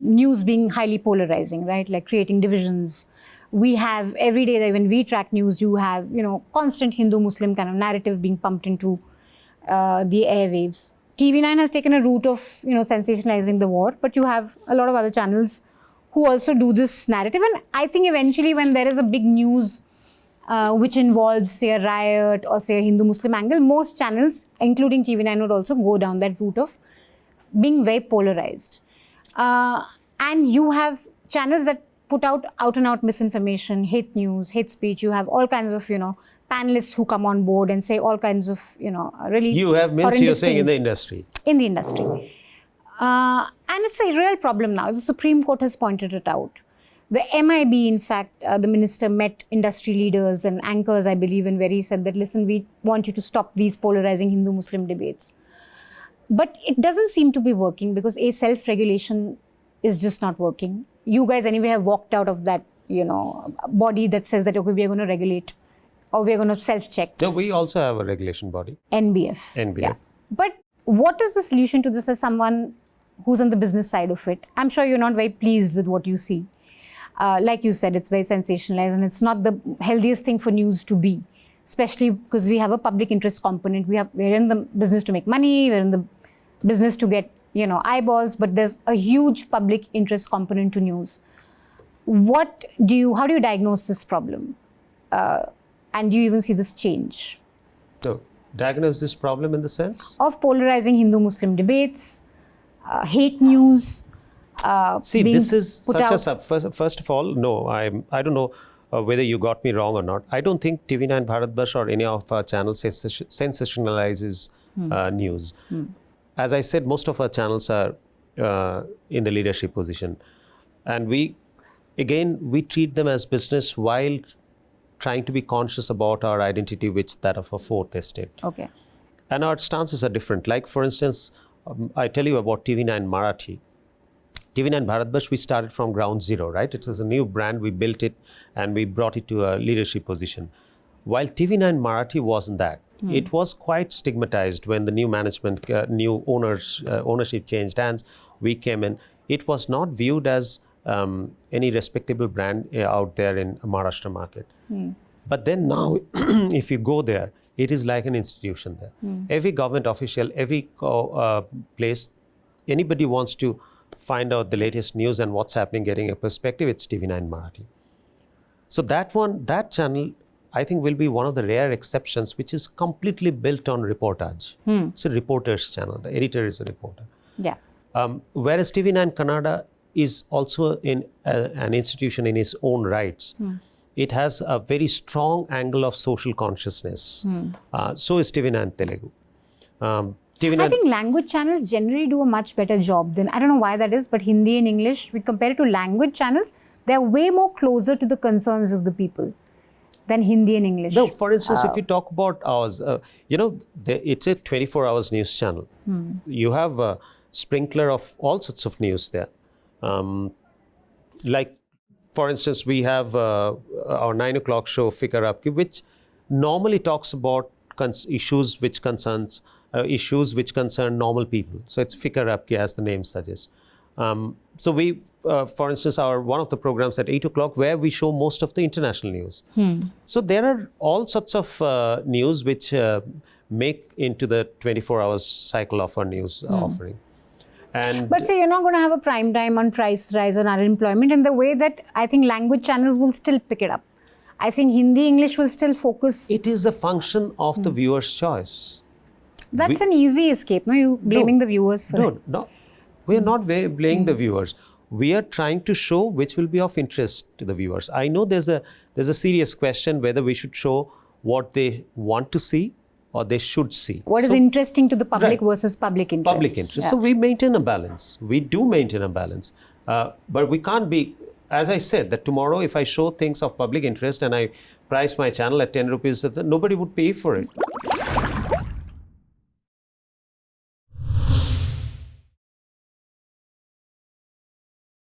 news being highly polarizing, right? Like creating divisions. We have every day that when we track news, you have, constant Hindu-Muslim kind of narrative being pumped into the airwaves. TV9 has taken a route of, sensationalizing the war, but you have a lot of other channels who also do this narrative. And I think eventually when there is a big news which involves, say, a riot or, say, a Hindu-Muslim angle, most channels, including TV9, would also go down that route of being very polarized. And you have channels that put out and out misinformation, hate news, hate speech. You have all kinds of, panelists who come on board and say all kinds of, really. You have means you're saying in the industry. In the industry. And it's a real problem now. The Supreme Court has pointed it out. The MIB, in fact, the minister met industry leaders and anchors, I believe, and he said that, listen, we want you to stop these polarizing Hindu-Muslim debates. But it doesn't seem to be working because self-regulation is just not working. You guys anyway have walked out of that, body that says that, okay, we are going to regulate or we are going to self-check. No, we also have a regulation body. NBF. Yeah. But what is the solution to this as someone who's on the business side of it? I'm sure you're not very pleased with what you see. Like you said, it's very sensationalized and it's not the healthiest thing for news to be, especially because we have a public interest component. We're in the business to make money, we're in the business to get, eyeballs, but there's a huge public interest component to news. How do you diagnose this problem? And do you even see this change? So, diagnose this problem in the sense? Of polarizing Hindu-Muslim debates, hate news. See, this is such a first of all, no, I don't know whether you got me wrong or not. I don't think TV9 Bharatvarsh or any of our channels sensationalizes news. As I said, most of our channels are in the leadership position. And we treat them as business while trying to be conscious about our identity, which that of a fourth estate. Okay. And our stances are different. Like, for instance, I tell you about TV9 Marathi. TV9 Bharatvarsh, we started from ground zero, right? It was a new brand, we built it and we brought it to a leadership position. While TV9 Marathi wasn't that. It was quite stigmatized when the new management, new ownership changed hands. We came in. It was not viewed as any respectable brand out there in Maharashtra market. But then now, if you go there, it is like an institution there. Every government official, every place, anybody wants to find out the latest news and what's happening, getting a perspective, it's TV9 Marathi. So that channel, I think, will be one of the rare exceptions which is completely built on reportage. It's a reporter's channel. The editor is a reporter. Yeah. Whereas TV9 Kannada is also an institution in its own rights. It has a very strong angle of social consciousness. So is TV9 Telugu. I think language channels generally do a much better job than, I don't know why that is, but Hindi and English, we compare it to language channels, they're way more closer to the concerns of the people than Hindi and English. No, for instance, if you talk about ours, it's a 24 hours news channel. You have a sprinkler of all sorts of news there. Like, for instance, we have our 9 o'clock show, Fikar Aapki, which normally talks about issues which concern normal people. So it's Fikar Aapki, as the name suggests. So we, for instance, one of the programs at 8 o'clock where we show most of the international news. So there are all sorts of news which make into the 24 hours cycle of our news offering. But say you're not going to have a prime time on price rise on unemployment in the way that I think language channels will still pick it up. I think Hindi, English will still focus. It is a function of the viewer's choice. That's an easy escape, no? You blaming the viewers for it. No. We are not blaming the viewers. We are trying to show which will be of interest to the viewers. I know there's a serious question whether we should show what they want to see or they should see. What is interesting to the public versus public interest. Public interest. Yeah. So we maintain a balance. We do maintain a balance. But we can't be, as I said, that tomorrow if I show things of public interest and I price my channel at 10 rupees, nobody would pay for it.